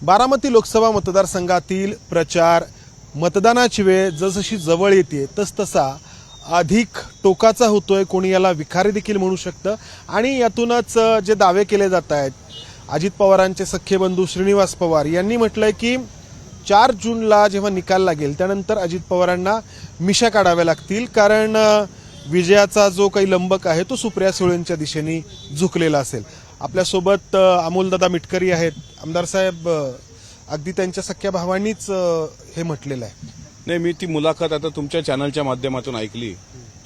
बारामती लोकसभा मतदारसंघातील प्रचार मतदानाची वेळ जसजशी जवळ येते तसतसा अधिक टोकाचा होतोय. कोणी याला विखारी देखील म्हणू शकतं. आणि यातूनच जे दावे केले जात आहेत, अजित पवारांचे सख्खे बंधू श्रीनिवास पवार यांनी म्हटलंय की 4 जूनला जेव्हा निकाल लागेल त्यानंतर अजित पवारांना मिशा काढाव्या लागतील, कारण विजयाचा जो काही लंबक आहे तो सुप्रिया सुळेंच्या दिशेने झुकलेला असेल. आपल्यासोबत अमोलदादा मिटकरी आहेत. आमदार साहेब, अगदी त्यांच्या सख्या भावांनीच हे म्हटलेलं आहे. नाही, मी ती मुलाखत आता तुमच्या चॅनलच्या माध्यमातून ऐकली.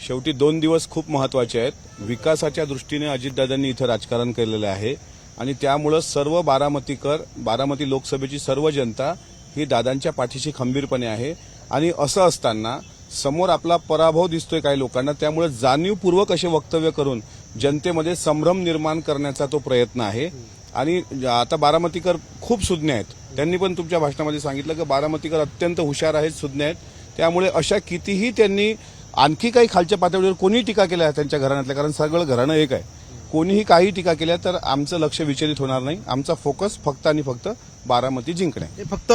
शेवटी 2 दिवस खूप महत्वाचे आहेत. विकासाच्या दृष्टीने अजितदादांनी इथं राजकारण केलेलं आहे आणि त्यामुळं सर्व बारामती लोकसभेची सर्व जनता ही दादांच्या पाठीशी खंबीरपणे आहे. आणि असं असताना समोर आपला पराभव दिसतोय काही लोकांना, त्यामुळे जाणीवपूर्वक असे वक्तव्य करून जनतेमध्ये संभ्रम निर्माण करण्याचा तो प्रयत्न आहे. आणि आता बारामतीकर खूप सुज्ञ आहेत. त्यांनी पण तुमच्या भाषणामध्ये सांगितलं की बारामतीकर अत्यंत हुशार आहेत, सुज्ञ आहेत. त्यामुळे अशा कितीही त्यांनी आणखी काही खालच्या पातळीवर कोणीही टीका केल्या त्यांच्या घराण्यातल्या, कारण सगळं घराणं एक आहे, कोणीही काही टीका केल्या तर आमचं लक्ष विचलित होणार नाही. आमचा फोकस फक्त आणि फक्त बारामती जिंकणे. फक्त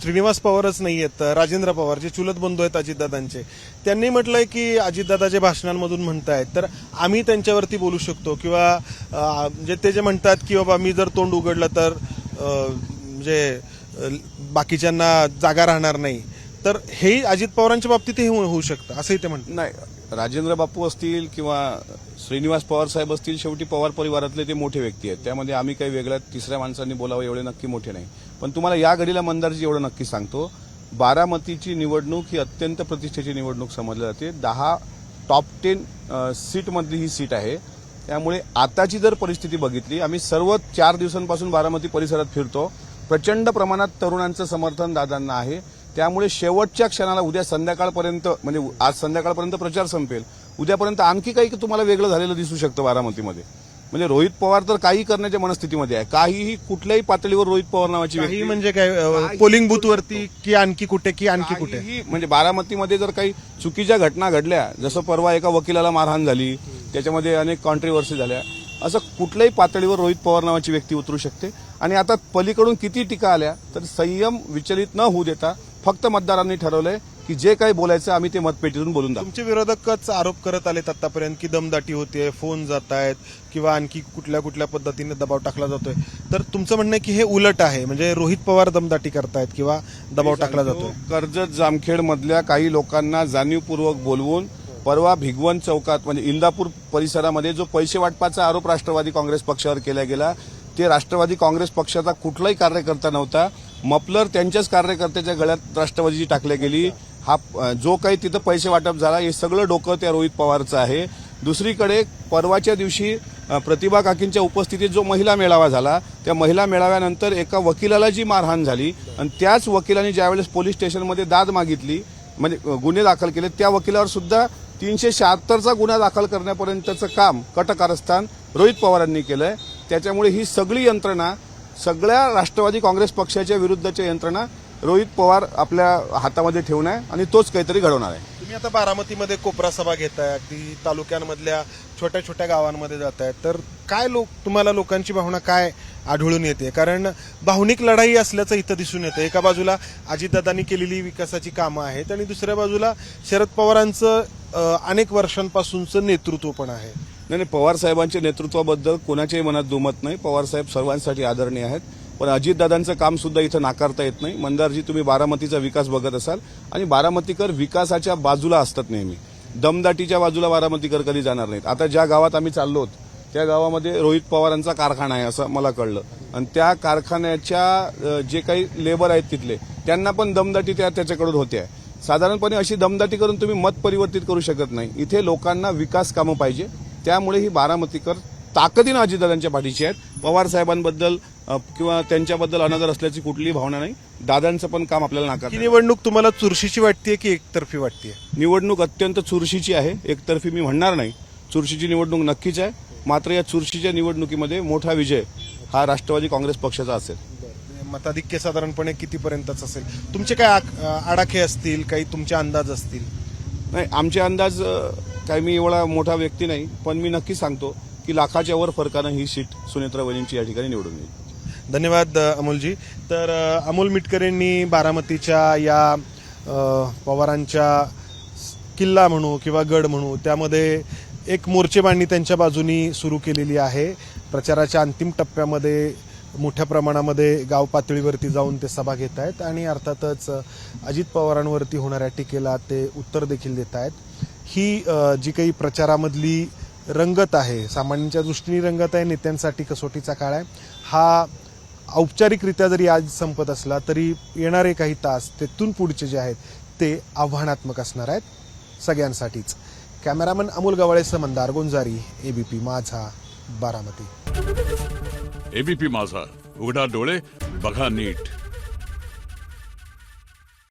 श्रीनिवास पवारच नाही आहेत, राजेंद्र पवार जे चुलत बंधू आहेत अजितदादांचे, त्यांनी म्हटलंय की अजितदादा जे भाषणांमधून म्हणतायत तर आम्ही त्यांच्यावरती बोलू शकतो, किंवा म्हणजे ते जे म्हणतात की बाबा मी जर तोंड उघडलं तर म्हणजे बाकीच्यांना जागा राहणार नाही, तर हे अजित पवारांच्या बाबतीतही होऊ शकतं असंही ते म्हणतात. नाही, राजेंद्र बापू असतील किंवा श्रीनिवास पवार साहेब असतील, शेवटी पवार परिवारातले ते मोठे व्यक्ती आहेत. त्यामध्ये आम्ही काही वेगळ्या तिसऱ्या माणसांनी बोलावं एवढे नक्की मोठे नाही. पण तुम्हाला या घडीला मंदारजी एवढं नक्की सांगतो, बारामतीची निवडणूक ही अत्यंत प्रतिष्ठेची निवडणूक समजली जाते. 10 टॉप 10 सीटमधली ही सीट आहे. त्यामुळे आताची जर परिस्थिती बघितली, आम्ही सर्व 4 दिवसांपासून बारामती परिसरात फिरतो, प्रचंड प्रमाणात तरुणांचं समर्थन दादांना आहे. त्यामुळे शेवटच्या क्षणाला उद्या संध्याकाळपर्यंत, म्हणजे आज संध्याकाळपर्यंत प्रचार संपेल, उद्यापर्यंत आणखी काही तुम्हाला वेगळं झालेलं दिसू शकतं बारामतीमध्ये. म्हणजे रोहित पवार तर काही करण्याच्या मनस्थितीमध्ये आहे. काहीही कुठल्याही पातळीवर रोहित पवार नावाची व्यक्ती, म्हणजे काय पोलिंग बूथवरती की आणखी कुठे म्हणजे बारामतीमध्ये जर काही चुकीच्या घटना घडल्या, जसं परवा एका वकिलाला मारहाण झाली, त्याच्यामध्ये अनेक कॉन्ट्रोव्हर्सी झाल्या, असं कुठल्याही पातळीवर रोहित पवार नावाची व्यक्ती उतरू शकते. आणि आता पलीकडून किती टीका आल्या तर संयम विचलित न होऊ देता फक्त मतदारांनी ठरवलंय की जे काही बोलायचं आम्ही ते मतपेटीतून बोलून दाखवू. तुमचे विरोधकच आरोप करत आलेत आतापर्यंत की दमदाटी होते, फोन जात आहेत किंवा आणखी कुठल्या पद्धतीने दबाव टाकला जातोय, तर तुमचं म्हणणं आहे की हे उलट आहे, म्हणजे रोहित पवार दमदाटी करतायत किंवा दबाव टाकला जातोय. कर्जत जामखेड मधल्या काही लोकांना जाणीवपूर्वक बोलवून परवा भिगवण चौकात, म्हणजे इंदापूर परिसरामध्ये जो पैसे वाटपाचा आरोप राष्ट्रवादी काँग्रेस पक्षावर केला गेला, ते राष्ट्रवादी काँग्रेस पक्षाचा कुठलाही कार्यकर्ता नव्हता. मफलर त्यांच्याच कार्यकर्त्याच्या गळ्यात राष्ट्रवादीची टाकली गेली. हा जो काही तिथं पैसे वाटप झाला हे सगळं डोकं त्या रोहित पवारचं आहे. दुसरीकडे परवाच्या दिवशी प्रतिभा काकींच्या उपस्थितीत जो महिला मेळावा झाला, त्या महिला मेळाव्यानंतर एका वकिलाला जी मारहाण झाली आणि त्याच वकिलांनी ज्यावेळेस पोलीस स्टेशनमध्ये दाद मागितली, म्हणजे गुन्हे दाखल केले, त्या वकिलावर सुद्धा 376चा गुन्हा दाखल करण्यापर्यंतचं काम कटकारस्थान रोहित पवारांनी केलंय. त्याच्यामुळे ही सगळी यंत्रणा, सगळ्या राष्ट्रवादी काँग्रेस पक्षाच्या विरुद्धच्या यंत्रणा रोहित पवार आपल्या हातामध्ये ठेवून आहे आणि तोच काहीतरी घडवणार आहे. तुम्ही आता बारामतीमध्ये कोपरा सभा घेताय, अगदी तालुक्यांमधल्या छोट्या छोट्या गावांमध्ये जाताय, तर काय तुम्हाला लोकांची भावना काय आढळून येते? कारण भावनिक लढाई असल्याचं इथं दिसून येतं. एका बाजूला अजितदादांनी केलेली विकासाची कामं आहेत आणि दुसऱ्या बाजूला शरद पवारांचं अनेक वर्षांपासूनचं नेतृत्व पण आहे. नाही, पवार साहेबांच्या नेतृत्वाबद्दल कोणाच्याही मनात दुमत नाही. पवार साहेब सर्वांसाठी आदरणीय आहेत, पण अजितदादांचं काम सुद्धा इथं नाकारता येत नाही. मंदारजी, तुम्ही बारामतीचा विकास बघत असाल आणि बारामतीकर विकासाच्या बाजूला असतात नेहमी, दमदाटीच्या बाजूला बारामतीकर कधी जाणार नाहीत. आता ज्या गावात आम्ही चाललो त्या गावामध्ये रोहित पवारांचा कारखाना आहे असं मला कळलं, आणि त्या कारखान्याच्या जे काही लेबर आहेत तिथले, त्यांना पण दमदाटी त्याच्याकडून होते आहे. साधारणपणे अशी दमदाटी करून तुम्ही मत परिवर्तित करू शकत नाही. इथे लोकांना विकास कामं पाहिजे. त्यामुळे ही बारामतीकर ताकदीनं अजितदादांच्या पाठीशी आहेत. पवार साहेबांबद्दल किंवा त्यांच्याबद्दल अनादर असल्याची कुठलीही भावना नाही. दादांचं पण काम आपल्याला नाकारता. ही निवडणूक तुम्हाला चुरशीची वाटते की एकतर्फी वाटते? निवडणूक अत्यंत चुरशीची आहे. एकतर्फी मी म्हणणार नाही. चुरशीची निवडणूक नक्कीच आहे. मात्र या चुरशीच्या निवडणुकीमध्ये मोठा विजय हा राष्ट्रवादी काँग्रेस पक्षाचा असेल. मताधिक्य साधारणपणे कितीपर्यंतच असेल? तुमचे काय आडाखे असतील, काही तुमचे अंदाज असतील? नाही, आमचे अंदाज काही, मी एवढा मोठा व्यक्ती नाही, पण मी नक्की सांगतो की लाखाच्या वर फरकानं ही सीट सुनेत्रा वहिनींची या ठिकाणी निवडून येईल. धन्यवाद अमोलजी. तर अमोल मिटकरेंनी बारामतीच्या या पवारांच्या किल्ला म्हणू किंवा गड म्हणू त्यामध्ये एक मोर्चेबांधणी त्यांच्या बाजूनी सुरू केलेली आहे. प्रचाराच्या अंतिम टप्प्यामध्ये मोठ्या प्रमाणामध्ये गाव पातळीवरती जाऊन ते सभा घेत आहेत आणि अर्थातच अजित पवारांवरती होणाऱ्या टीकेला ते उत्तर देखील देत आहेत. ही जी काही प्रचारामधली रंगत आहे, सामान्यांच्या दृष्टीने रंगत आहे, नेत्यांसाठी कसोटीचा काळ आहे. हा औपचारिकरित्या जरी आज संपत असला तरी येणारे काही तास तेथून पुढचे जे आहेत ते आव्हानात्मक असणार आहेत सगळ्यांसाठीच. कॅमेरामन अमोल गवाळेसह मंदार गोंजारी, एबीपी माझा, बारामती. एबीपी माझा, उघडा डोळे बघा नीट.